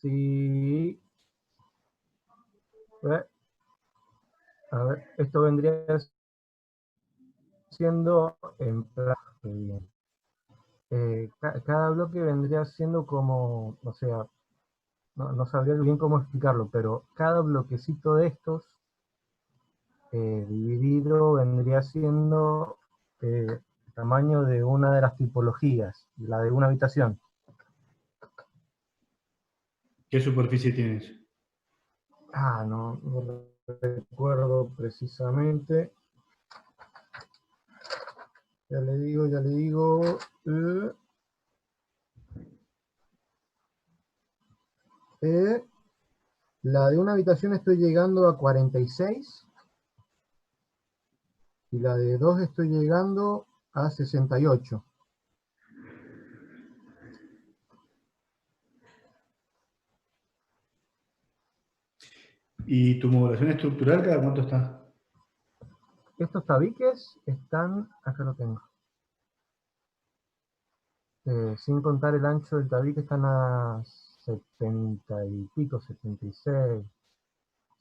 si... A ver, esto vendría siendo en plan... bien. Cada bloque vendría siendo como, o sea, no sabría bien cómo explicarlo, pero cada bloquecito de estos dividido vendría siendo el tamaño de una de las tipologías, la de una habitación. ¿Qué superficie tienes? No recuerdo precisamente. Ya le digo. La de una habitación estoy llegando a 46 y la de dos estoy llegando a 68. ¿Y tu modulación estructural cada cuánto está? Estos tabiques están, acá lo tengo. Sin contar el ancho del tabique están a 70 y pico, 76.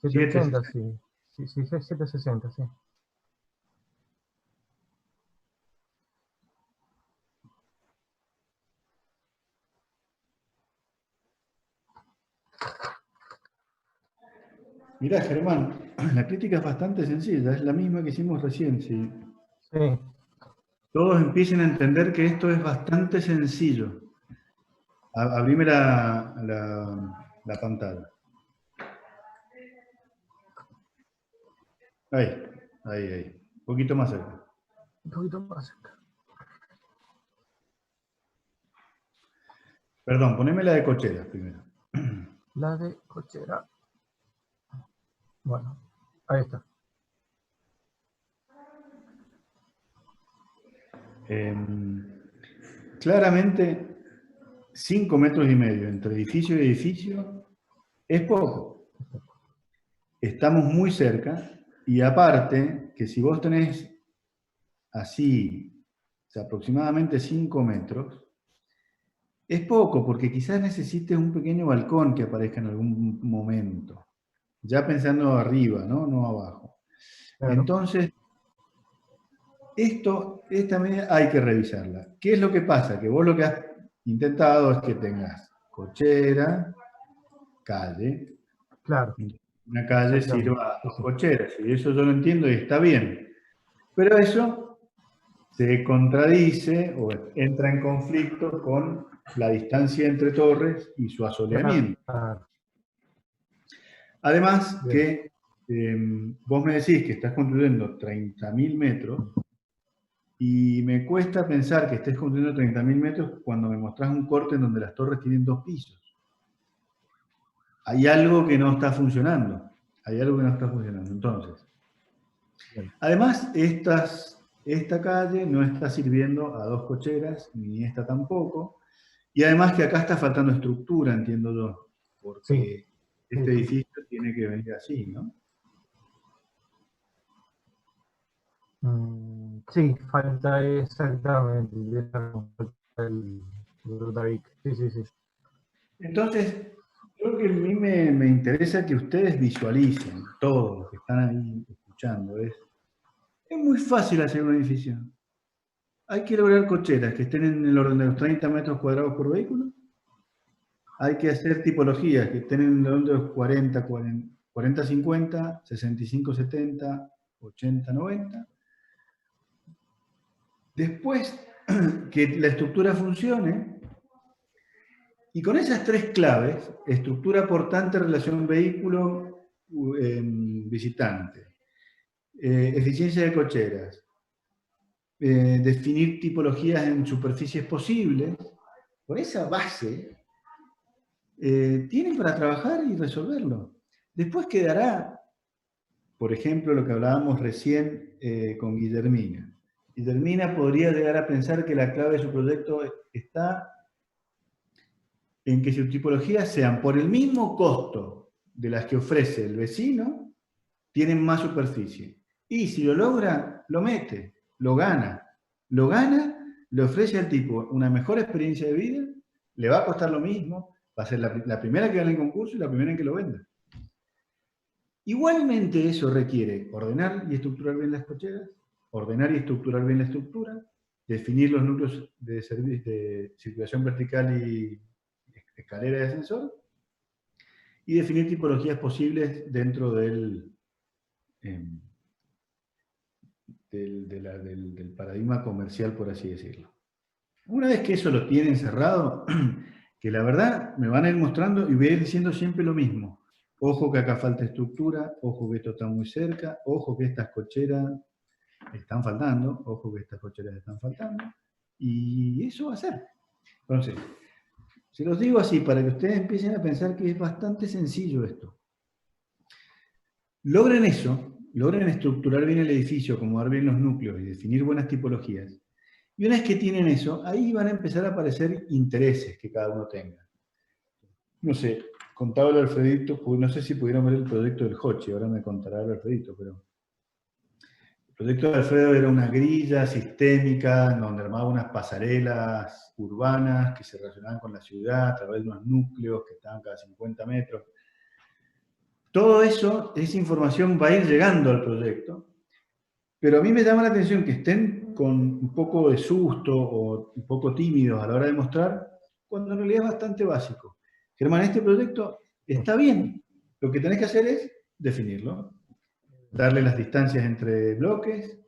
7. 780, sí. Sí, 760, sí. Mirá, Germán, la crítica es bastante sencilla, es la misma que hicimos recién. Si Sí, todos empiecen a entender que esto es bastante sencillo. Abrime la pantalla. Ahí. Un poquito más cerca. un poquito más cerca. Perdón, poneme la de cocheras primero. La de cochera. Bueno, ahí está. Claramente, 5,5 metros entre edificio y edificio es poco. Estamos muy cerca y aparte que si vos tenés así, o sea, aproximadamente 5 metros, es poco porque quizás necesites un pequeño balcón que aparezca en algún momento. Ya pensando arriba, ¿no? No abajo. Claro. Entonces, esta medida hay que revisarla. ¿Qué es lo que pasa? Que vos lo que has intentado es que tengas cochera, calle. Claro, Una calle exactamente. sirva a Sí, dos sí. cocheras, y eso yo lo entiendo y está bien. Pero eso se contradice o entra en conflicto con la distancia entre torres y su asoleamiento. Claro. Además Bien. que vos me decís que estás construyendo 30.000 metros y me cuesta pensar que estés construyendo 30.000 metros cuando me mostrás un corte en donde las torres tienen 2 pisos. Hay algo que no está funcionando. Entonces, Bien. además, esta calle no está sirviendo a 2 cocheras, ni esta tampoco. Y además que acá está faltando estructura, entiendo yo, Sí, porque sí, este sí. edificio tiene que venir así, ¿no? Sí, falta exactamente el Brutavic. Sí, sí, sí. Entonces, creo que a mí me interesa que ustedes visualicen, todos los que están ahí escuchando. Es muy fácil hacer un edificio. Hay que lograr cocheras que estén en el orden de los 30 metros cuadrados por vehículo. Hay que hacer tipologías que estén en el orden de los 40, 50, 65, 70, 80, 90. Después, que la estructura funcione. Y con esas 3 claves, estructura portante, relación vehículo, visitante, eficiencia de cocheras, definir tipologías en superficies posibles, con esa base, tienen para trabajar y resolverlo. Después quedará, por ejemplo, lo que hablábamos recién con Guillermina. Guillermina podría llegar a pensar que la clave de su proyecto está en que sus tipologías sean por el mismo costo de las que ofrece el vecino, tienen más superficie. Y si lo logra, lo mete, lo gana. Lo gana, le ofrece al tipo una mejor experiencia de vida, le va a costar lo mismo, Va a ser la primera que gane el concurso y la primera en que lo venda. Igualmente eso requiere ordenar y estructurar bien las cocheras, ordenar y estructurar bien la estructura, definir los núcleos de circulación vertical y escalera de ascensor, y definir tipologías posibles dentro del paradigma comercial, por así decirlo. Una vez que eso lo tienen cerrado, que la verdad me van a ir mostrando y voy a ir diciendo siempre lo mismo. Ojo que acá falta estructura, ojo que esto está muy cerca, ojo que estas cocheras están faltando, ojo que estas cocheras están faltando, y eso va a ser. Entonces, se los digo así para que ustedes empiecen a pensar que es bastante sencillo esto. Logren eso, logren estructurar bien el edificio, acomodar bien los núcleos y definir buenas tipologías. Y una vez que tienen eso, ahí van a empezar a aparecer intereses que cada uno tenga. No sé, contaba el Alfredito, no sé si pudieron ver el proyecto del Hochi, ahora me contará el Alfredito, pero el proyecto de Alfredo era una grilla sistémica donde armaba unas pasarelas urbanas que se relacionaban con la ciudad a través de unos núcleos que estaban cada 50 metros. Todo eso, esa información va a ir llegando al proyecto, pero a mí me llama la atención que estén con un poco de susto o un poco tímidos a la hora de mostrar, cuando en realidad es bastante básico. Germán, este proyecto está bien. Lo que tenés que hacer es definirlo, darle las distancias entre bloques.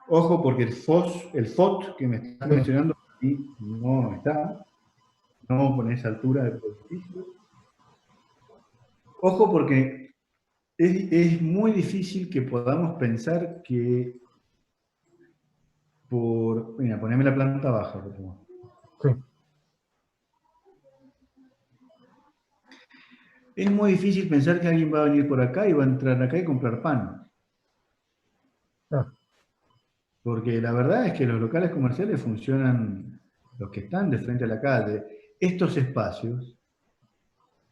Ojo, porque el FOT que me estás mencionando aquí no está. No con esa altura del edificio. Ojo, porque es muy difícil que podamos pensar que Mira, poneme la planta baja, por favor. Sí. Es muy difícil pensar que alguien va a venir por acá y va a entrar acá y comprar pan. Ah. Porque la verdad es que los locales comerciales funcionan, los que están de frente a la calle. Estos espacios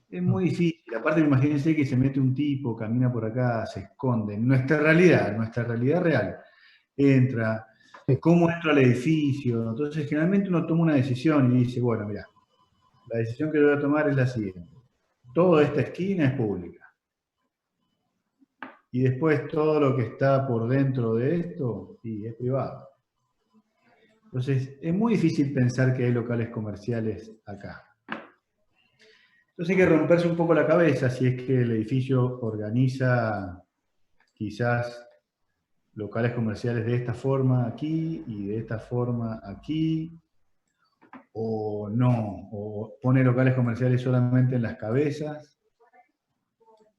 es muy difícil. Aparte, imagínense que se mete un tipo, camina por acá, se esconde. Nuestra realidad real. Entra, Sí. cómo entra al edificio. Entonces, generalmente uno toma una decisión y dice, bueno, mira, la decisión que yo voy a tomar es la siguiente. Toda esta esquina es pública. Y después todo lo que está por dentro de esto, sí, es privado. Entonces, es muy difícil pensar que hay locales comerciales acá. Entonces hay que romperse un poco la cabeza si es que el edificio organiza quizás locales comerciales de esta forma aquí y de esta forma aquí, o no, o pone locales comerciales solamente en las cabezas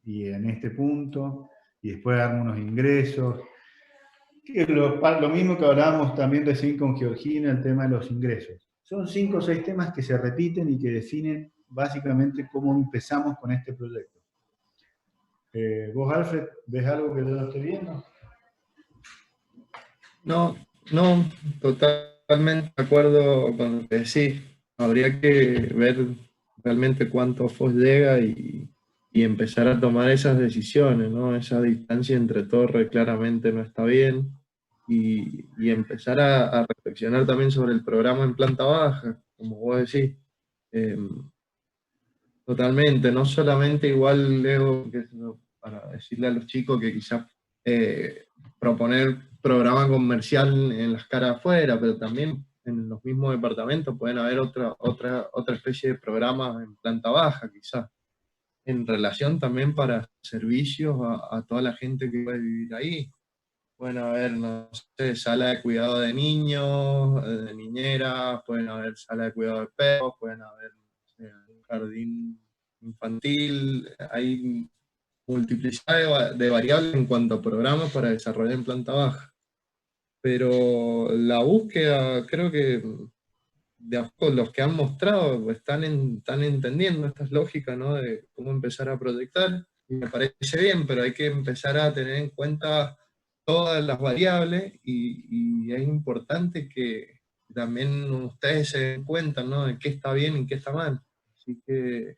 y en este punto, y después dan unos ingresos. Lo mismo que hablábamos también recién con Georgina, el tema de los ingresos. Son 5 o 6 temas que se repiten y que definen básicamente cómo empezamos con este proyecto. ¿Vos, Alfred, ves algo que yo no estoy viendo? No, totalmente de acuerdo con lo que decís. Habría que ver realmente cuánto FOS llega y empezar a tomar esas decisiones, ¿no? Esa distancia entre torre claramente no está bien y empezar a reflexionar también sobre el programa en planta baja, como vos decís. Totalmente, no solamente igual, Leo, para decirle a los chicos que quizás proponer programa comercial en las caras afuera, pero también en los mismos departamentos pueden haber otra especie de programas en planta baja, quizás, en relación también para servicios a toda la gente que va a vivir ahí. Pueden haber, no sé, sala de cuidado de niños, de niñeras, pueden haber sala de cuidado de perros, pueden haber un jardín infantil, hay multiplicidad de variables en cuanto a programas para desarrollar en planta baja. Pero la búsqueda, creo que de a poco los que han mostrado están entendiendo estas lógicas, ¿no? De cómo empezar a proyectar, y me parece bien, pero hay que empezar a tener en cuenta todas las variables y es importante que también ustedes se den cuenta, ¿no? De qué está bien y qué está mal. Así que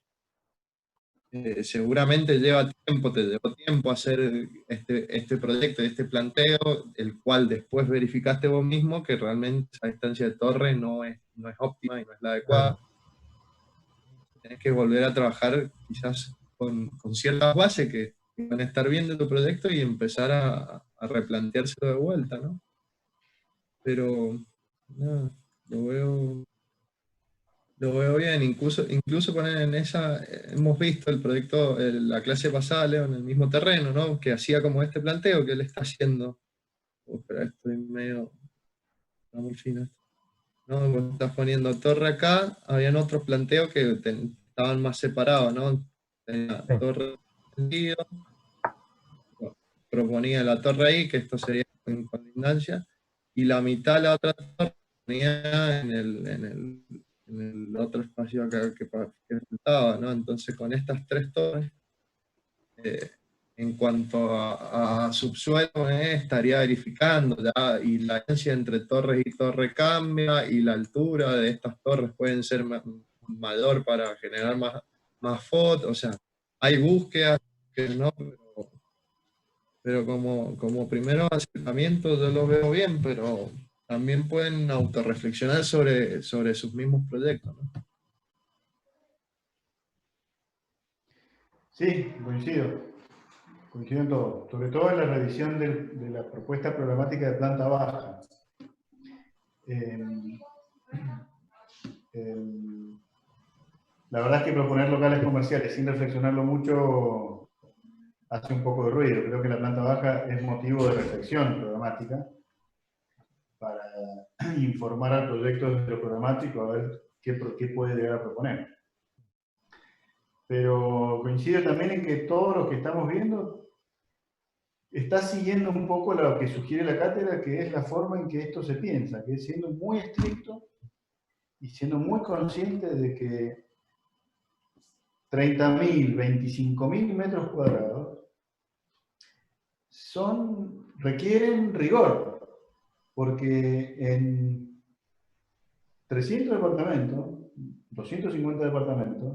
seguramente te llevó tiempo hacer este proyecto, este planteo, el cual después verificaste vos mismo que realmente esa distancia de torre no es óptima y no es la adecuada. tenés que volver a trabajar quizás con ciertas bases que van a estar bien de tu proyecto y empezar a replanteárselo de vuelta, ¿no? Pero, nada, lo veo bien, incluso poner en esa, hemos visto el proyecto, la clase pasada, Leo, en el mismo terreno, ¿no? Que hacía como este planteo que él está haciendo. Espera, estoy medio, está muy fino esto. ¿No? Cuando estás poniendo torre acá, habían otros planteos que estaban más separados, ¿no? Tenía Sí. torre tendido, proponía la torre ahí, que esto sería en colindancia, y la mitad la otra torre ponía en el otro espacio acá que faltaba, ¿no? Entonces con estas tres torres, en cuanto a subsuelo, estaría verificando ya, y la distancia entre torres y torre cambia, y la altura de estas torres pueden ser mayor para generar más fotos, o sea, hay búsquedas que no, pero como primero acercamiento yo lo veo bien, pero también pueden autorreflexionar sobre sus mismos proyectos, ¿no? Sí, coincido en todo, sobre todo en la revisión de la propuesta programática de planta baja. La verdad es que proponer locales comerciales sin reflexionarlo mucho hace un poco de ruido. Creo que la planta baja es motivo de reflexión programática para informar al proyecto desde lo programático a ver qué puede llegar a proponer. Pero coincido también en que todo lo que estamos viendo está siguiendo un poco lo que sugiere la cátedra, que es la forma en que esto se piensa, que es siendo muy estricto y siendo muy consciente de que 30.000, 25.000 metros cuadrados requieren rigor, porque en 300 departamentos, 250 departamentos,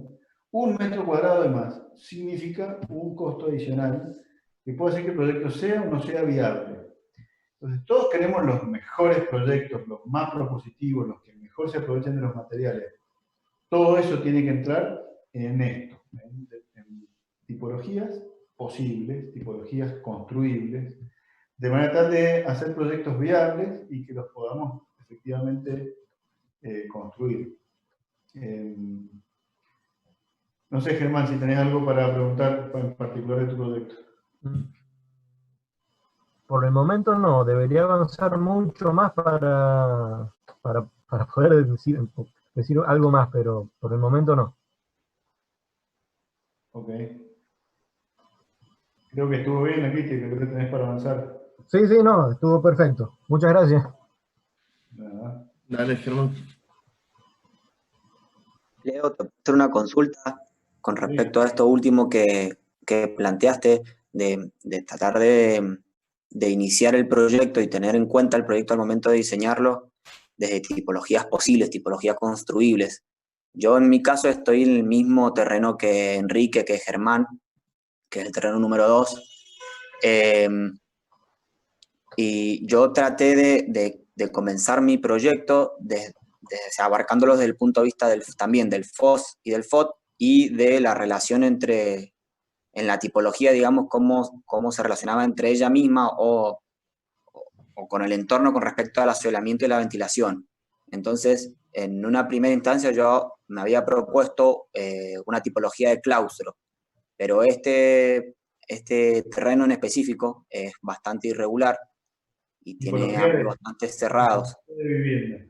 un metro cuadrado de más significa un costo adicional que puede hacer que el proyecto sea o no sea viable. Entonces, todos queremos los mejores proyectos, los más propositivos, los que mejor se aprovechen de los materiales. Todo eso tiene que entrar en esto, en tipologías posibles, tipologías construibles, de manera tal de hacer proyectos viables y que los podamos efectivamente construir. No sé, Germán, si tenés algo para preguntar en particular de tu proyecto. Por el momento no, debería avanzar mucho más para poder decir algo más, pero por el momento no. Ok. Creo que estuvo bien aquí, que creo que tenés para avanzar. Sí, sí, no, estuvo perfecto. Muchas gracias. Nada. Dale, Germán. Leo, te puedo hacer una consulta con respecto Sí. a esto último que planteaste de tratar de iniciar el proyecto y tener en cuenta el proyecto al momento de diseñarlo desde tipologías posibles, tipologías construibles. Yo en mi caso estoy en el mismo terreno que Enrique, que Germán, que es el terreno número 2. Y yo traté de comenzar mi proyecto abarcándolo desde el punto de vista también del FOS y del FOT y de la relación en la tipología, digamos, cómo se relacionaba entre ella misma o con el entorno con respecto al asolamiento y la ventilación. Entonces, en una primera instancia yo me había propuesto una tipología de claustro, pero este terreno en específico es bastante irregular y tiene ángulos bastante cerrados. De vivienda.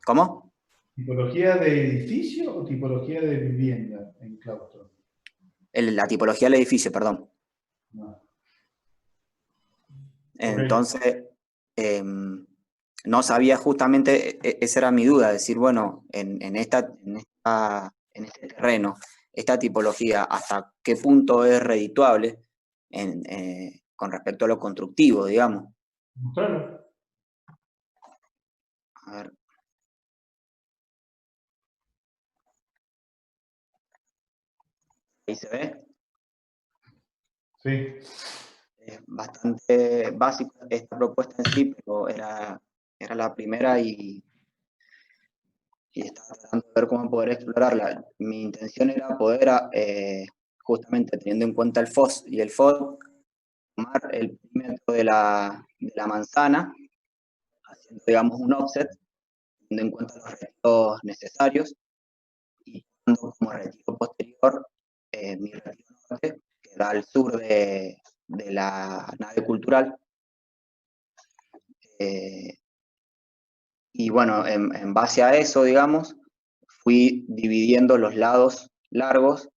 ¿Cómo? ¿Tipología de edificio o tipología de vivienda en claustro? La tipología del edificio, perdón. No. Entonces, no sabía justamente, esa era mi duda, decir, bueno, en este terreno, esta tipología, ¿hasta qué punto es redituable con respecto a lo constructivo, digamos? Claro. A ver. ¿Ahí se ve? Sí. Es bastante básico esta propuesta en sí, pero era la primera y y estaba tratando de ver cómo poder explorarla. Mi intención era poder, justamente teniendo en cuenta el FOS y el FOD, tomar el perímetro de la manzana, haciendo, digamos, un offset, teniendo en cuenta los retiros necesarios, y dando como retiro posterior mi retiro norte, que da al sur de la nave cultural. Y bueno, en base a eso, digamos, fui dividiendo los lados largos,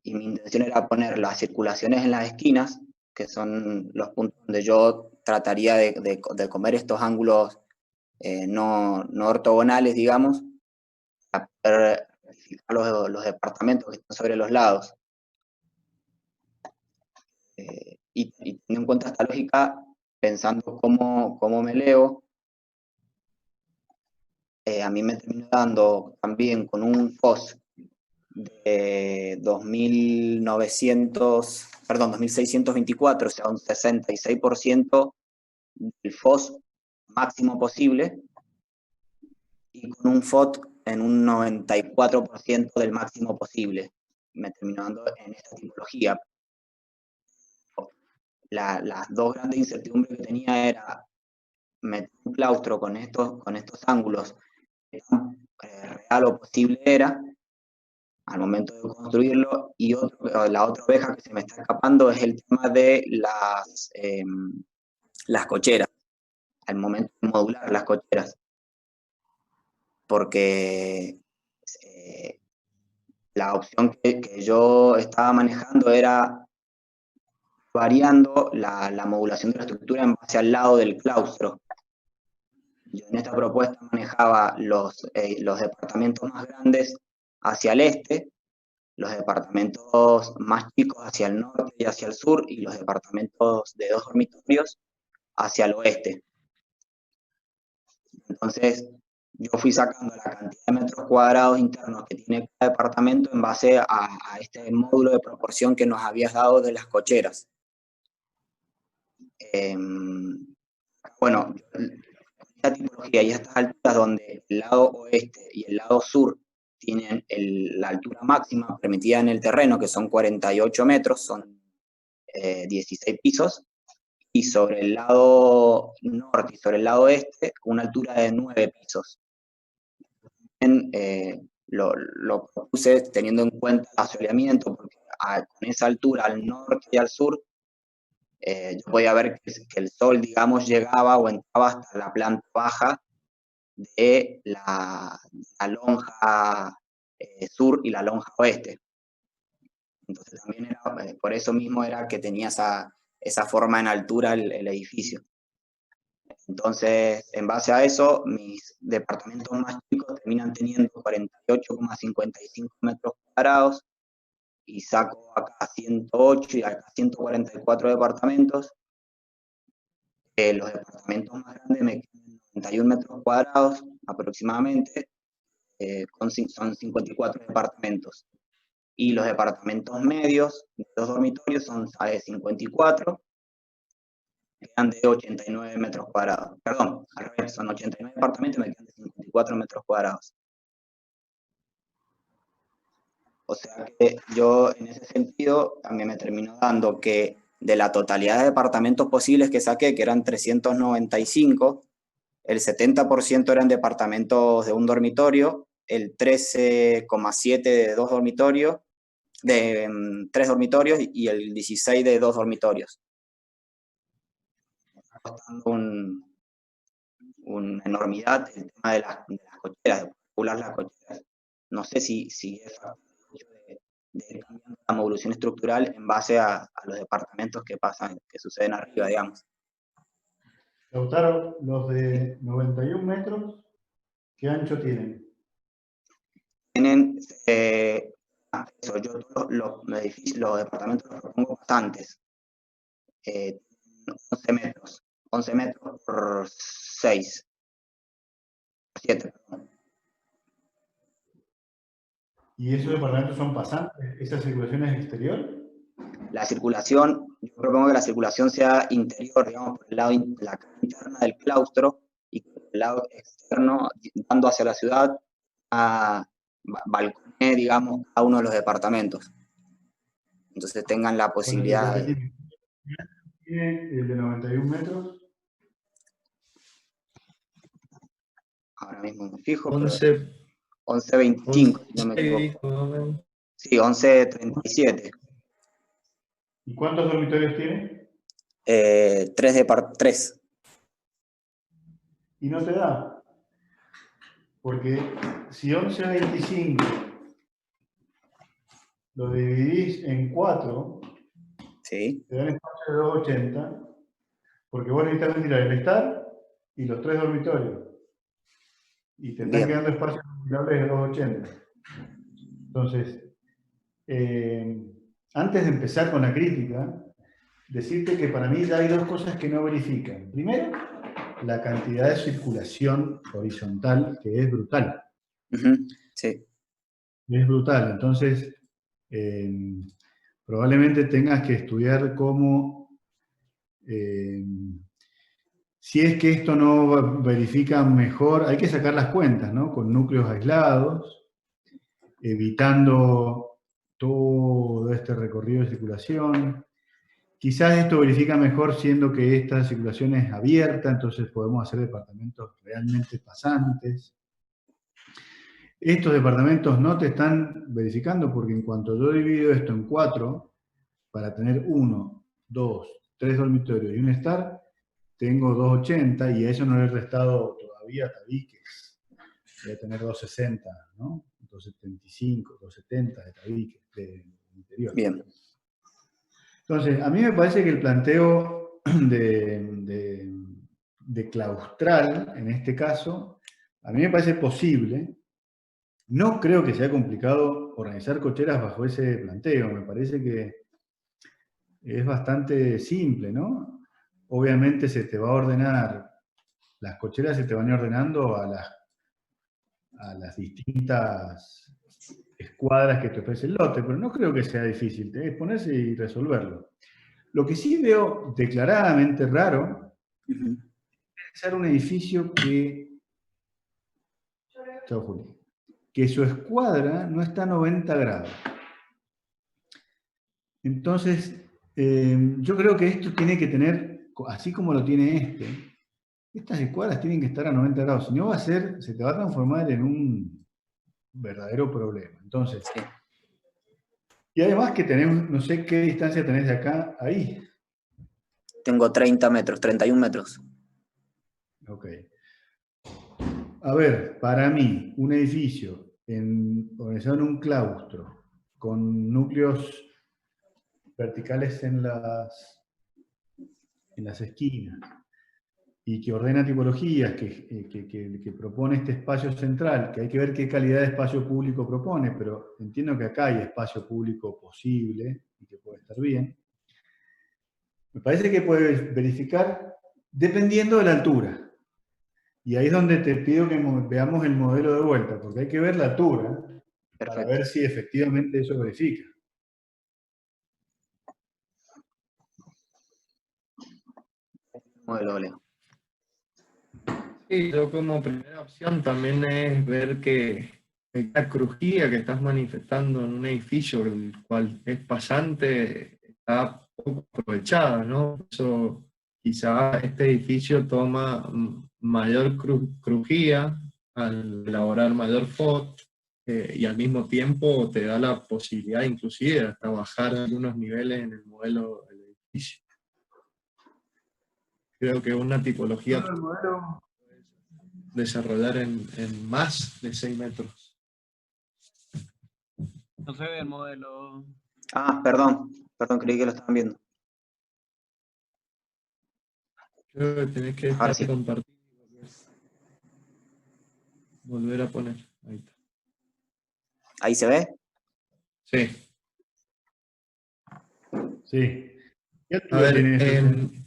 y mi intención era poner las circulaciones en las esquinas, que son los puntos donde yo trataría de comer estos ángulos no ortogonales, digamos, para poder rectificar los departamentos que están sobre los lados. Y teniendo en cuenta esta lógica, pensando cómo me leo, a mí me terminó dando también con un FOS de 2624, o sea, un 66% del FOS máximo posible, y con un FOT en un 94% del máximo posible. Me terminó dando en esta tipología. Las dos grandes incertidumbres que tenía era meter un claustro con estos ángulos, tan real o posible era al momento de construirlo, y la otra oveja que se me está escapando es el tema de las cocheras, al momento de modular las cocheras, porque la opción que yo estaba manejando era variando la modulación de la estructura en base al lado del claustro. Yo en esta propuesta manejaba los departamentos más grandes hacia el este, los departamentos más chicos hacia el norte y hacia el sur, y los departamentos de 2 dormitorios hacia el oeste. Entonces, yo fui sacando la cantidad de metros cuadrados internos que tiene cada departamento en base a este módulo de proporción que nos habías dado de las cocheras. Bueno, esta tipología y estas alturas donde el lado oeste y el lado sur tienen la altura máxima permitida en el terreno, que son 48 metros, son 16 pisos, y sobre el lado norte y sobre el lado este, una altura de 9 pisos. Lo propuse teniendo en cuenta el asoleamiento, porque con esa altura al norte y al sur, yo podía ver que el sol, digamos, llegaba o entraba hasta la planta baja de la lonja sur y la lonja oeste. Entonces también era, por eso mismo era que tenía esa forma en altura el edificio. Entonces, en base a eso, mis departamentos más chicos terminan teniendo 48,55 metros cuadrados, y saco acá 108 y acá 144 departamentos. Los departamentos más grandes me quedan 91 metros cuadrados aproximadamente, son 54 departamentos. Y los departamentos medios, de 2 dormitorios, son 54, quedan de 89 metros cuadrados. Perdón, al revés, son 89 departamentos y me quedan de 54 metros cuadrados. O sea que yo, en ese sentido, también me terminó dando que de la totalidad de departamentos posibles que saqué, que eran 395, el 70% eran departamentos de 1 dormitorio, el 13,7 de 2 dormitorios, de 3 dormitorios, y el 16 de 2 dormitorios. Está costando una enormidad el tema de las cocheras, de calcular las cocheras. No sé si es de cambiar la modulación estructural en base a los departamentos que suceden arriba, digamos. Lautaro, los de 91 metros, ¿qué ancho tienen? Tienen, eso, yo todos los departamentos los propongo bastantes. 11 metros por 6, por 7, perdón. ¿Y esos departamentos son pasantes? ¿Esa circulación es exterior? La circulación, yo propongo que la circulación sea interior, digamos, por el lado, la cara interna del claustro, y por el lado externo, dando hacia la ciudad, balcones, digamos, a uno de los departamentos. Entonces tengan la posibilidad de... ¿Tiene el de 91 metros? Ahora mismo me fijo, 11, 11.25, si no me equivoco. Sí, 11.37. ¿Y cuántos dormitorios tiene? 3. Y no te da. Porque si 11.25 lo dividís en 4, Sí, te da un espacio de 2.80, porque vos necesitas ventilar el estar y los 3 dormitorios. Y te están bien. quedando espacios ventilables de 2.80. Entonces, antes de empezar con la crítica, decirte que para mí ya hay dos cosas que no verifican. Primero, la cantidad de circulación horizontal, que es brutal. Sí, Es brutal. Entonces, probablemente tengas que estudiar cómo, si es que esto no verifica mejor, hay que sacar las cuentas, ¿no? Con núcleos aislados, evitando todo este recorrido de circulación. Quizás esto verifica mejor siendo que esta circulación es abierta, entonces podemos hacer departamentos realmente pasantes. Estos departamentos no te están verificando porque en cuanto yo divido esto en 4, para tener 1, 2, 3 dormitorios y un estar, tengo 280 y a eso no le he restado todavía tabiques. Voy a tener 260, ¿no? 275, 270 de tabiques de interior. bien. Entonces, a mí me parece que el planteo de claustral, en este caso, a mí me parece posible. No creo que sea complicado organizar cocheras bajo ese planteo. Me parece que es bastante simple, ¿no? Obviamente se te va a ordenar, las cocheras se te van a ir ordenando a las distintas escuadras que te ofrece el lote, pero no creo que sea difícil, es ponerse y resolverlo. Lo que sí veo declaradamente raro es pensar un edificio que su escuadra no está a 90 grados. Entonces, yo creo que esto tiene que tener, así como lo tiene estas escuadras tienen que estar a 90 grados, si no va a ser, se te va a transformar en un verdadero problema. Entonces, Sí. y además que tenemos, no sé qué distancia tenés de acá a ahí. Tengo 30 metros, 31 metros. Ok. A ver, para mí, un edificio organizado en un claustro, con núcleos verticales en las esquinas, y que ordena tipologías, que propone este espacio central, que hay que ver qué calidad de espacio público propone, pero entiendo que acá hay espacio público posible y que puede estar bien. Me parece que puedes verificar dependiendo de la altura. Y ahí es donde te pido que veamos el modelo de vuelta, porque hay que ver la altura para ver si efectivamente eso verifica. Modelo, Leo. Sí, yo como primera opción también es ver que la crujía que estás manifestando en un edificio, el cual es pasante, está poco aprovechada, ¿no? Eso, quizá este edificio toma mayor crujía al elaborar mayor FOT y al mismo tiempo te da la posibilidad inclusive de hasta bajar algunos niveles en el modelo del edificio. Creo que una tipología desarrollar en más de 6 metros. No se ve el modelo. Ah, perdón, creí que lo estaban viendo. Creo que tenés que dejar de compartir y volver a poner. Ahí está. ¿Ahí se ve? Sí. Sí. ¿Qué A ver, tiene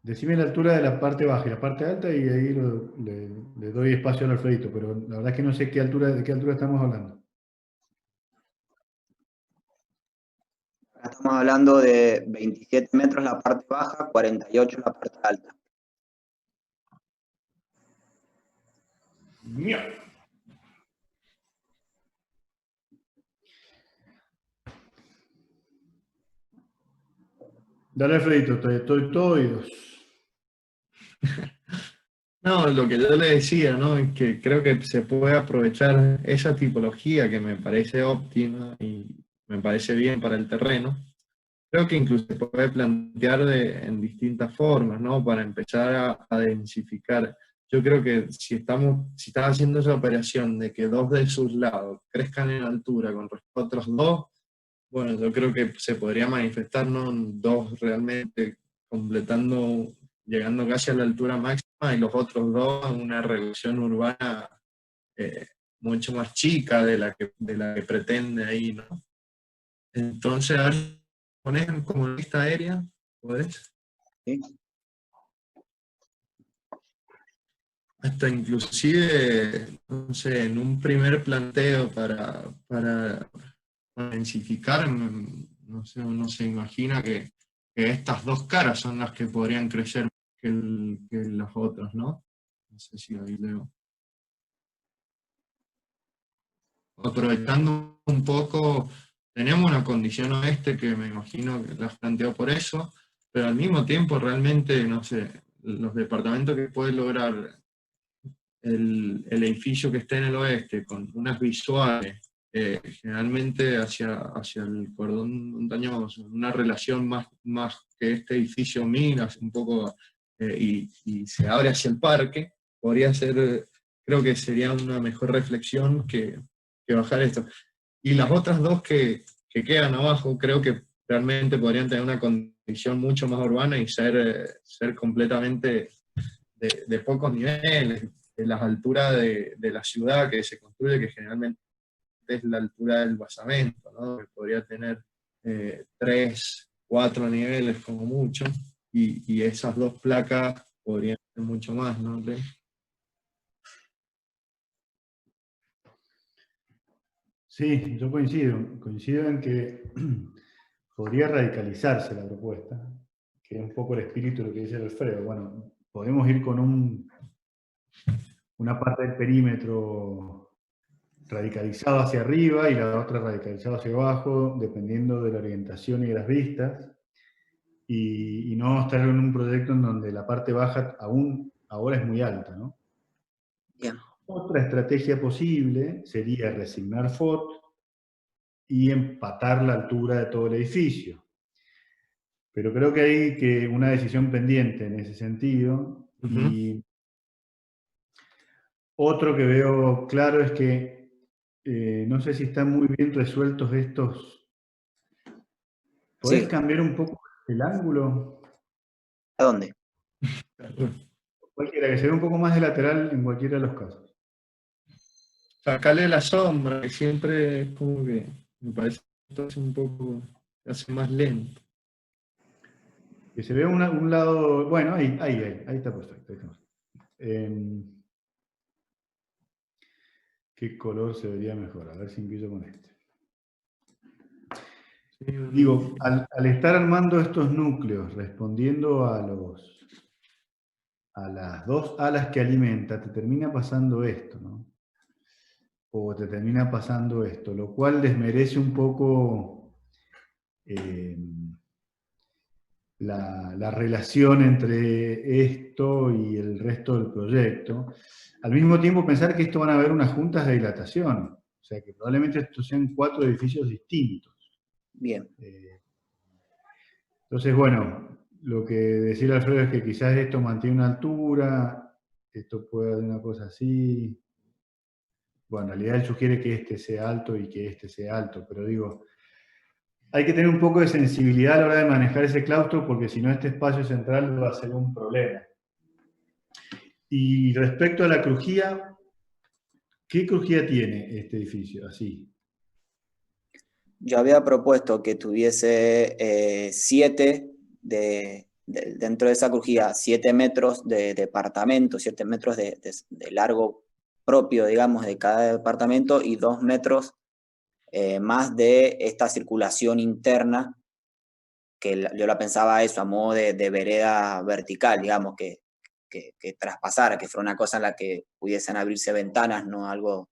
Decime la altura de la parte baja y la parte alta y ahí le doy espacio al Alfredito, pero la verdad es que no sé de qué altura estamos hablando. Estamos hablando de 27 metros la parte baja, 48 la parte alta. Bien. Dale, Alfredito, estoy todo oídos. No, lo que yo le decía, ¿no? Es que creo que se puede aprovechar esa tipología que me parece óptima y me parece bien para el terreno. Creo que incluso se puede plantear en distintas formas, ¿no? Para empezar a densificar. Yo creo que si estás haciendo esa operación de que dos de sus lados crezcan en altura con respecto a otros dos, bueno, yo creo que se podría manifestar, ¿no? Dos realmente completando, llegando casi a la altura máxima y los otros dos en una relación urbana mucho más chica de la que pretende ahí, ¿no? Entonces, a ver, pones como lista aérea, ¿podés? ¿Sí? Hasta inclusive, no sé, en un primer planteo para densificar, no sé, uno se imagina que estas dos caras son las que podrían crecer más que los otros, ¿no? No sé si ahí leo. Aprovechando un poco, tenemos una condición oeste que me imagino que las planteó por eso, pero al mismo tiempo realmente, no sé, los departamentos que puede lograr el edificio que está en el oeste con unas visuales, generalmente hacia el cordón montañoso, una relación más que este edificio mira un poco y se abre hacia el parque, podría ser, creo que sería una mejor reflexión que bajar esto. Y las otras dos que quedan abajo, creo que realmente podrían tener una condición mucho más urbana y ser completamente de pocos niveles, de las alturas de la ciudad que se construye, que generalmente es la altura del basamento, ¿no? Que podría tener 3, 4 niveles como mucho, y esas dos placas podrían ser mucho más, ¿no? Sí, yo coincido en que podría radicalizarse la propuesta, que es un poco el espíritu de lo que dice Alfredo. Bueno, podemos ir con una parte del perímetro radicalizado hacia arriba y la otra radicalizado hacia abajo, dependiendo de la orientación y de las vistas, y no estar en un proyecto en donde la parte baja aún ahora es muy alta, ¿no? Bien. Otra estrategia posible sería resignar FOT y empatar la altura de todo el edificio. Pero creo que hay una decisión pendiente en ese sentido. Y otro que veo claro es que no sé si están muy bien resueltos estos. ¿Podés Sí. cambiar un poco el ángulo? ¿A dónde? Cualquiera, que se vea un poco más de lateral en cualquiera de los casos. Sacarle la sombra, que siempre es como que me parece que esto es un poco, se hace más lento. Que se vea un lado, bueno, ahí está perfecto. ¿Qué color se vería mejor? A ver si empiezo con este. Sí, Digo, al estar armando estos núcleos, respondiendo a las dos alas que alimenta, te termina pasando esto, ¿no? O te termina pasando esto, lo cual desmerece un poco la relación entre esto y el resto del proyecto. Al mismo tiempo pensar que esto van a haber unas juntas de dilatación, o sea que probablemente estos sean 4 edificios distintos. Bien. Entonces, bueno, lo que decía Alfredo es que quizás esto mantiene una altura, esto puede haber una cosa así. Bueno, en realidad él sugiere que este sea alto y que este sea alto, pero digo, hay que tener un poco de sensibilidad a la hora de manejar ese claustro, porque si no este espacio central va a ser un problema. Y respecto a la crujía, ¿qué crujía tiene este edificio? Así. Yo había propuesto que tuviese 7 dentro de esa crujía, 7 metros de departamento, 7 metros de largo propio, digamos, de cada departamento y 2 metros más de esta circulación interna yo la pensaba eso, a modo de vereda vertical, digamos, que traspasara, que fuera una cosa en la que pudiesen abrirse ventanas, no algo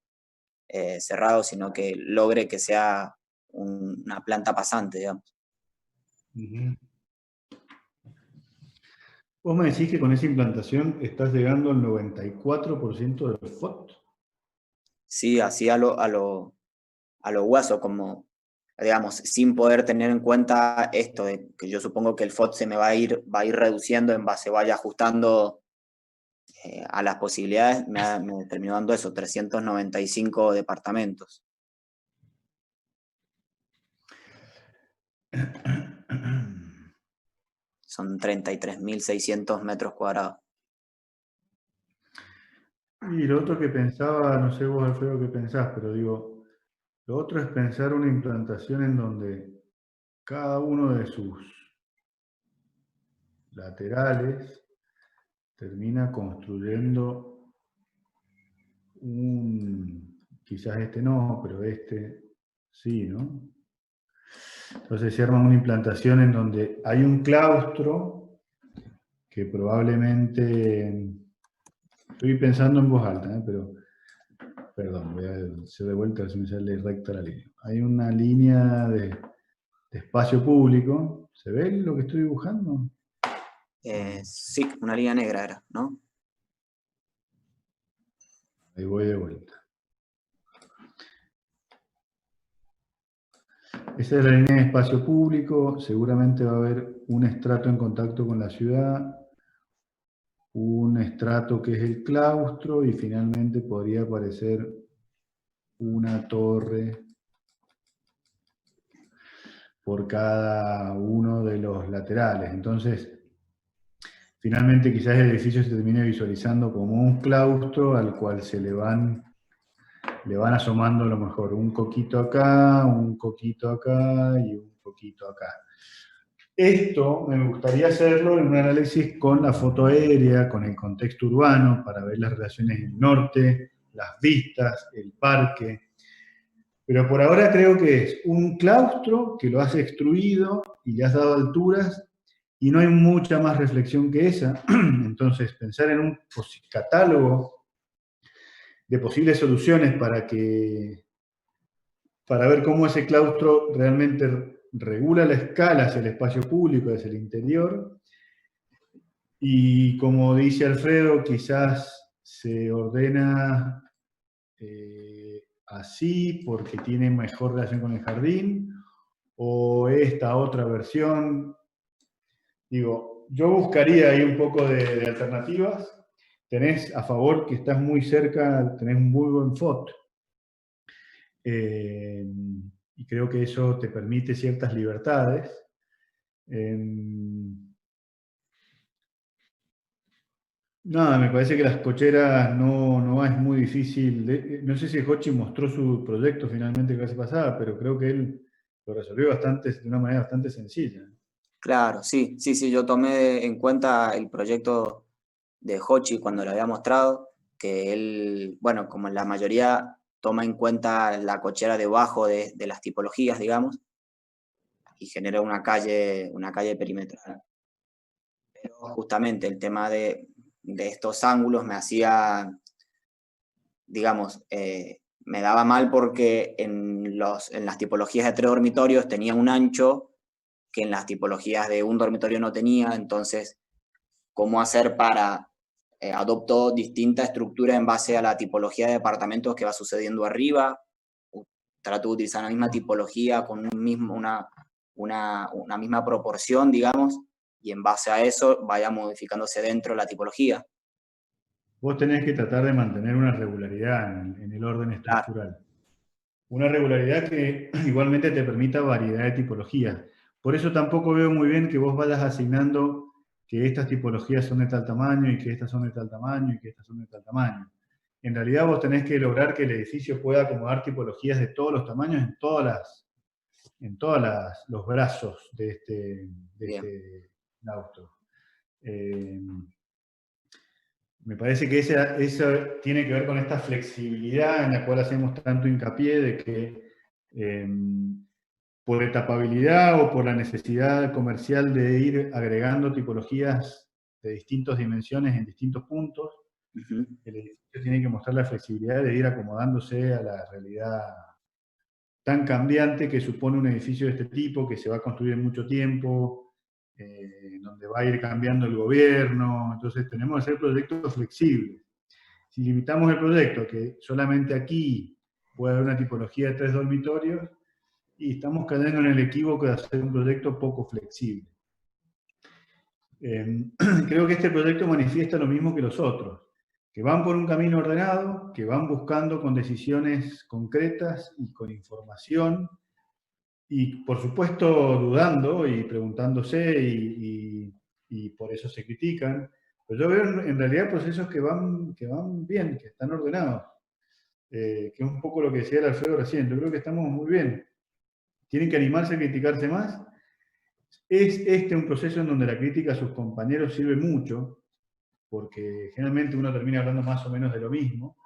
cerrado, sino que logre que sea una planta pasante, digamos. Uh-huh. Vos me decís que con esa implantación estás llegando al 94% del FOT. Sí, así a lo hueso, como, digamos, sin poder tener en cuenta esto, de que yo supongo que el FOT se me va a ir reduciendo en base, vaya ajustando a las posibilidades, me terminó dando eso, 395 departamentos. Son 33.600 metros cuadrados. Y lo otro que pensaba, no sé vos, Alfredo, qué pensás, pero digo, lo otro es pensar una implantación en donde cada uno de sus laterales termina construyendo quizás este no, pero este sí, ¿no? Entonces se arma una implantación en donde hay un claustro que probablemente, estoy pensando en voz alta, pero, perdón, voy a hacer de vuelta si me sale recta la línea. Hay una línea de espacio público, ¿se ve lo que estoy dibujando? Sí, una línea negra era, ¿no? Ahí voy de vuelta. Esa es la línea de espacio público, seguramente va a haber un estrato en contacto con la ciudad, un estrato que es el claustro y finalmente podría aparecer una torre por cada uno de los laterales. Entonces, finalmente quizás el edificio se termine visualizando como un claustro al cual se le van asomando a lo mejor un coquito acá y un coquito acá. Esto me gustaría hacerlo en un análisis con la foto aérea, con el contexto urbano, para ver las relaciones en el norte, las vistas, el parque. Pero por ahora creo que es un claustro que lo has extruido y le has dado alturas y no hay mucha más reflexión que esa. Entonces, pensar en un catálogo de posibles soluciones para ver cómo ese claustro realmente regula la escala hacia el espacio público, hacia el interior. Y como dice Alfredo, quizás se ordena así porque tiene mejor relación con el jardín, o esta otra versión. Digo, yo buscaría ahí un poco de alternativas. Tenés a favor que estás muy cerca, tenés un muy buen FOT. Y creo que eso te permite ciertas libertades. Nada, me parece que las cocheras no es muy difícil. No sé si Hochi mostró su proyecto finalmente la clase pasada, pero creo que él lo resolvió de una manera bastante sencilla. Claro, sí, yo tomé en cuenta el proyecto de Hochi cuando lo había mostrado, que él, bueno, como en la mayoría toma en cuenta la cochera debajo de las tipologías, digamos, y genera una calle perimetral. Pero justamente el tema de estos ángulos me hacía, digamos, me daba mal porque en las tipologías de 3 dormitorios tenía un ancho que en las tipologías de un dormitorio no tenía, entonces, ¿cómo hacer para adopto distinta estructura en base a la tipología de departamentos que va sucediendo arriba? Trato de utilizar la misma tipología con una misma proporción, digamos, y en base a eso vaya modificándose dentro la tipología. Vos tenés que tratar de mantener una regularidad en el orden estructural. Claro. Una regularidad que igualmente te permita variedad de tipologías. Por eso tampoco veo muy bien que vos vayas asignando que estas tipologías son de tal tamaño y que estas son de tal tamaño y que estas son de tal tamaño. En realidad vos tenés que lograr que el edificio pueda acomodar tipologías de todos los tamaños en todos los brazos de este claustro. Me parece que eso tiene que ver con esta flexibilidad en la cual hacemos tanto hincapié de que por etapabilidad o por la necesidad comercial de ir agregando tipologías de distintas dimensiones en distintos puntos. El edificio tiene que mostrar la flexibilidad de ir acomodándose a la realidad tan cambiante que supone un edificio de este tipo, que se va a construir en mucho tiempo, donde va a ir cambiando el gobierno. Entonces tenemos que hacer proyectos flexibles. Si limitamos el proyecto a que solamente aquí puede haber una tipología de 3 dormitorios, y estamos cayendo en el equívoco de hacer un proyecto poco flexible. Creo que este proyecto manifiesta lo mismo que los otros, que van por un camino ordenado, que van buscando con decisiones concretas y con información, y por supuesto dudando y preguntándose, y por eso se critican. Pero yo veo en realidad procesos que van bien, que están ordenados, que es un poco lo que decía el Alfredo recién. Yo creo que estamos muy bien. Tienen que animarse a criticarse más. Es este un proceso en donde la crítica a sus compañeros sirve mucho, porque generalmente uno termina hablando más o menos de lo mismo,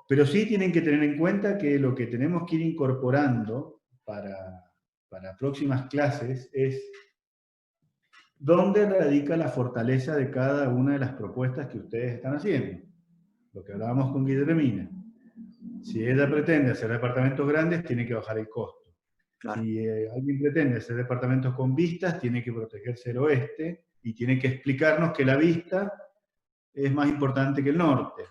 pero sí tienen que tener en cuenta que lo que tenemos que ir incorporando para próximas clases es dónde radica la fortaleza de cada una de las propuestas que ustedes están haciendo. Lo que hablábamos con Guillermina. Si ella pretende hacer departamentos grandes, tiene que bajar el costo. Claro. Si alguien pretende hacer departamentos con vistas, tiene que protegerse el oeste y tiene que explicarnos que la vista es más importante que el norte.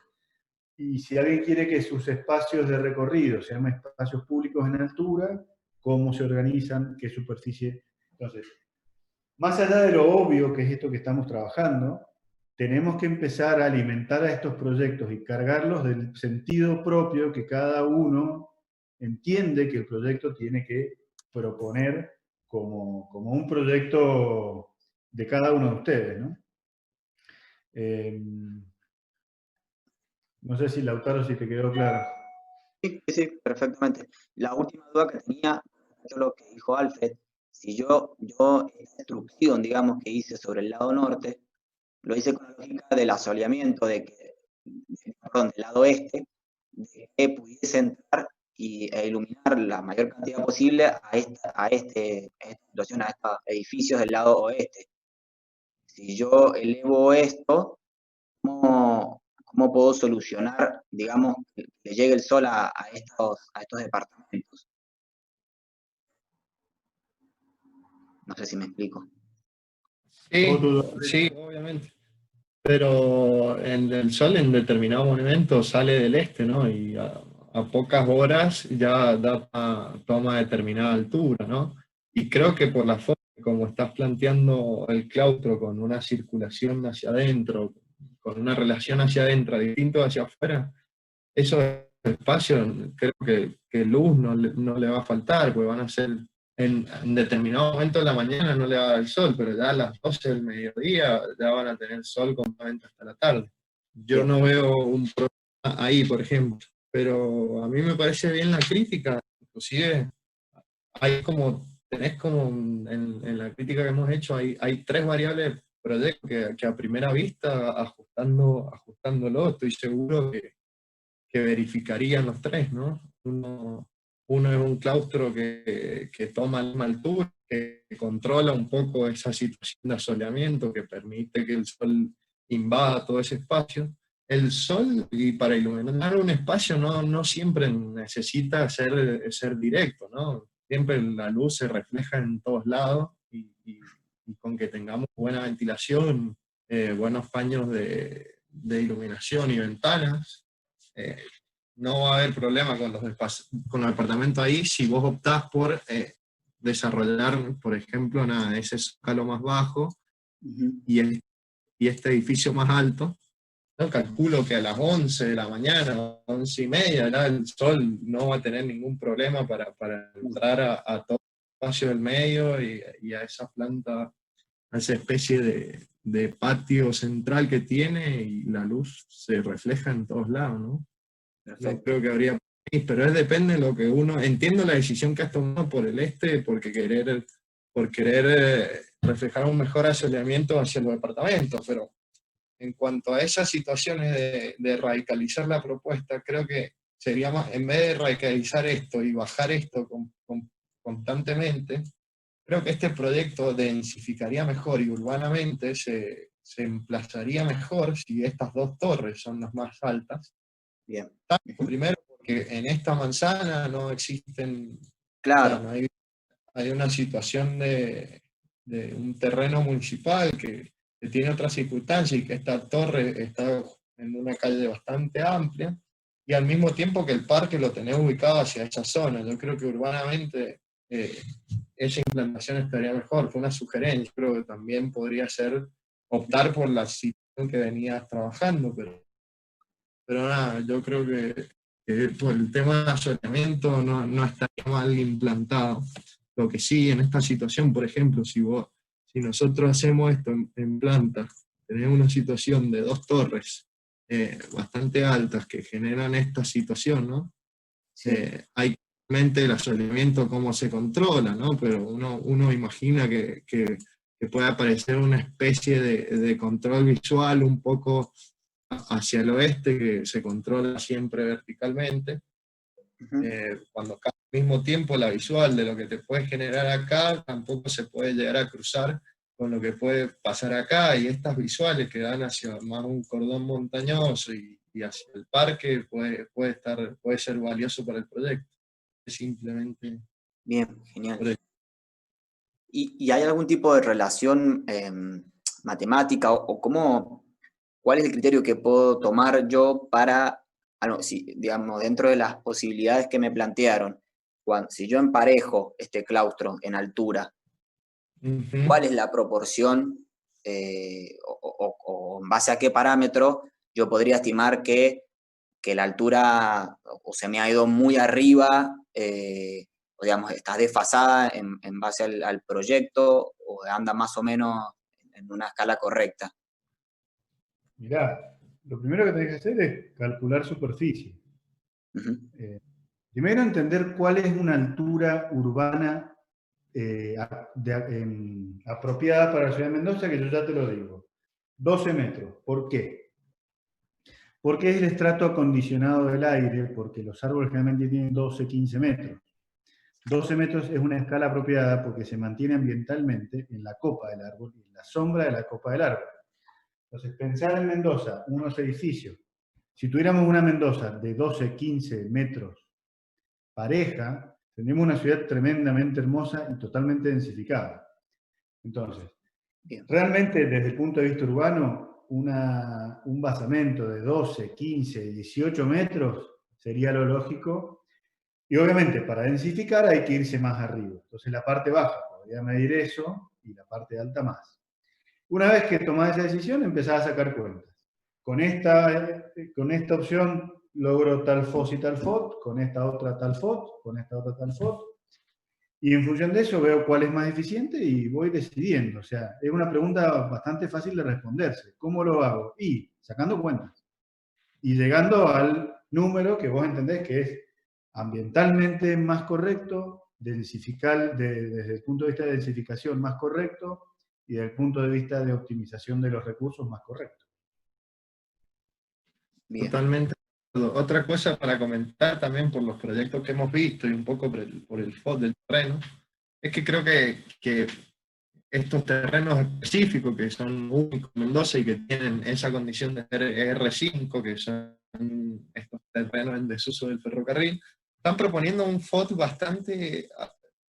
Y si alguien quiere que sus espacios de recorrido sean espacios públicos en altura, cómo se organizan, qué superficie. Entonces, más allá de lo obvio que es esto que estamos trabajando, tenemos que empezar a alimentar a estos proyectos y cargarlos del sentido propio que cada uno entiende que el proyecto tiene que proponer como un proyecto de cada uno de ustedes, ¿no? No sé si Lautaro, si te quedó claro. Sí, perfectamente. La última duda que tenía, lo que dijo Alfred, si yo esta instrucción, digamos, que hice sobre el lado norte, lo hice con la lógica del asoleamiento, del lado este, de que pudiese entrar e iluminar la mayor cantidad posible a estos edificios del lado oeste. Si yo elevo esto, ¿cómo puedo solucionar, digamos, que llegue el sol a estos departamentos? No sé si me explico. Sí, obviamente. Pero el sol en determinado momento sale del este, ¿no? Y a pocas horas ya toma determinada altura, ¿no? Y creo que por la forma como estás planteando el claustro, con una circulación hacia adentro, con una relación hacia adentro, distinto hacia afuera, esos espacios creo que luz no le va a faltar, porque van a ser en determinado momento de la mañana no le va a dar el sol, pero ya a las 12 del mediodía ya van a tener sol completamente hasta la tarde. Yo no veo un problema ahí, por ejemplo, pero a mí me parece bien la crítica, inclusive tenés como en la crítica que hemos hecho, hay 3 variables de proyecto que a primera vista, ajustándolo, estoy seguro que verificarían los 3, ¿no? Uno es un claustro que toma la altura, que controla un poco esa situación de asoleamiento, que permite que el sol invada todo ese espacio. El sol, y para iluminar un espacio, no siempre necesita ser directo, ¿no? Siempre la luz se refleja en todos lados, y con que tengamos buena ventilación, buenos paños de iluminación y ventanas, no va a haber problema con los departamentos ahí si vos optás por desarrollar, por ejemplo, ese zócalo más bajo y este edificio más alto. Yo calculo que a las 11 de la mañana, 11:30, el sol no va a tener ningún problema para entrar a todo el espacio del medio y a esa planta, a esa especie de patio central que tiene, y la luz se refleja en todos lados, ¿no? Perfecto. No creo que habría, pero depende de lo que uno, entiendo la decisión que has tomado por el este, por querer reflejar un mejor asoleamiento hacia los departamentos, pero en cuanto a esas situaciones de radicalizar la propuesta, creo que sería más, en vez de radicalizar esto y bajar esto con constantemente, creo que este proyecto densificaría mejor y urbanamente se emplazaría mejor si estas dos torres son las más altas. Bien. Primero, porque en esta manzana no existen, Claro. bueno, hay una situación de un terreno municipal que tiene otras circunstancias y que esta torre está en una calle bastante amplia, y al mismo tiempo que el parque lo tenés ubicado hacia esa zona. Yo creo que urbanamente esa implantación estaría mejor. Fue una sugerencia, creo que también podría ser optar por la situación que venías trabajando, pero nada, yo creo que por el tema de asolamiento no estaría mal implantado. Lo que sí, en esta situación, por ejemplo, si nosotros hacemos esto en planta, tenemos una situación de dos torres bastante altas que generan esta situación, ¿no? Sí. Hay claramente el asolamiento cómo se controla, ¿no? Pero uno imagina que puede aparecer una especie de control visual un poco hacia el oeste, que se controla siempre verticalmente, cuando al mismo tiempo la visual de lo que te puede generar acá tampoco se puede llegar a cruzar con lo que puede pasar acá, y estas visuales que dan hacia más un cordón montañoso y hacia el parque puede ser valioso para el proyecto. Es simplemente... Bien, genial. ¿Y hay algún tipo de relación matemática o cuál es el criterio que puedo tomar yo para, digamos, dentro de las posibilidades que me plantearon, si yo emparejo este claustro en altura, ¿cuál es la proporción o en base a qué parámetro yo podría estimar que la altura o se me ha ido muy arriba, o digamos, está desfasada en base al proyecto, o anda más o menos en una escala correcta? Mirá, lo primero que tenés que hacer es calcular superficie. Primero entender cuál es una altura urbana apropiada para la ciudad de Mendoza, que yo ya te lo digo. 12 metros. ¿Por qué? Porque es el estrato acondicionado del aire, porque los árboles generalmente tienen 12, 15 metros. 12 metros es una escala apropiada porque se mantiene ambientalmente en la copa del árbol y en la sombra de la copa del árbol. Entonces, pensar en Mendoza, unos edificios. Si tuviéramos una Mendoza de 12, 15 metros pareja, tendríamos una ciudad tremendamente hermosa y totalmente densificada. Entonces, realmente desde el punto de vista urbano, un basamento de 12, 15, 18 metros sería lo lógico. Y obviamente para densificar hay que irse más arriba. Entonces la parte baja podría medir eso y la parte alta más. Una vez que tomás esa decisión, empezás a sacar cuentas. Con esta opción logro tal FOS y tal FOT, con esta otra tal FOT, con esta otra tal FOT. Y en función de eso veo cuál es más eficiente y voy decidiendo. O sea, es una pregunta bastante fácil de responderse. ¿Cómo lo hago? Y sacando cuentas. Y llegando al número que vos entendés que es ambientalmente más correcto, desde el punto de vista de densificación más correcto y desde el punto de vista de optimización de los recursos más correcto. Bien. Totalmente. Otra cosa para comentar también por los proyectos que hemos visto y un poco por el FOD del terreno, es que creo que estos terrenos específicos que son únicos en Mendoza y que tienen esa condición de ser R5, que son estos terrenos en desuso del ferrocarril, están proponiendo un FOD bastante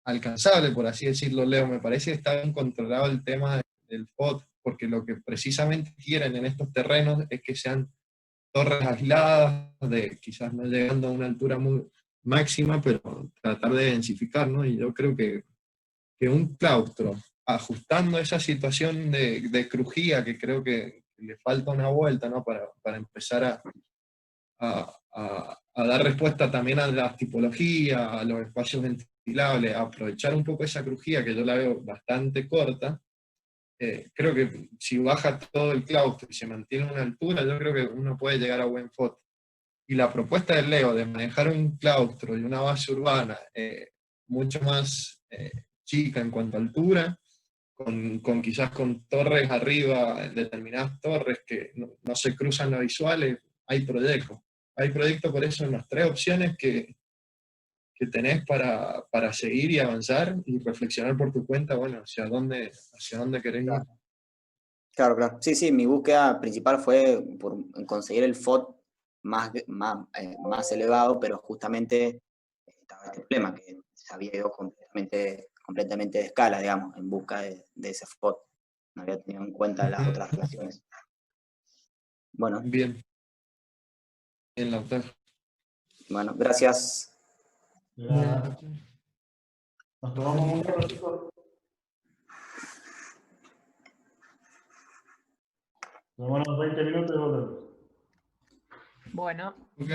alcanzable, por así decirlo, Leo. Me parece que está bien controlado el tema del FOD, porque lo que precisamente quieren en estos terrenos es que sean torres aisladas, quizás no llegando a una altura muy máxima, pero tratar de densificar, ¿no? Y yo creo que un claustro, ajustando esa situación de crujía, que creo que le falta una vuelta, ¿no? Para empezar a dar respuesta también a las tipologías, a los espacios ventilables, a aprovechar un poco esa crujía que yo la veo bastante corta. Creo que si baja todo el claustro y se mantiene una altura, yo creo que uno puede llegar a buen FOT. Y la propuesta del Leo de manejar un claustro y una base urbana mucho más chica en cuanto a altura, quizás con torres arriba, determinadas torres que no se cruzan las visuales, hay proyectos. Hay proyectos por eso en las tres opciones que que tenés para seguir y avanzar y reflexionar por tu cuenta, bueno, hacia dónde querés ir. Claro, claro. Sí, sí, mi búsqueda principal fue por conseguir el FOD más elevado, pero justamente estaba este problema, que se había ido completamente de escala, digamos, en busca de ese FOD. No había tenido en cuenta las otras relaciones. Bueno. Bien. Bien, Lautaro. Bueno, gracias. Nos tomamos un rato, chicos. Nos vamos a 20 minutos y volvemos. Bueno. Ok.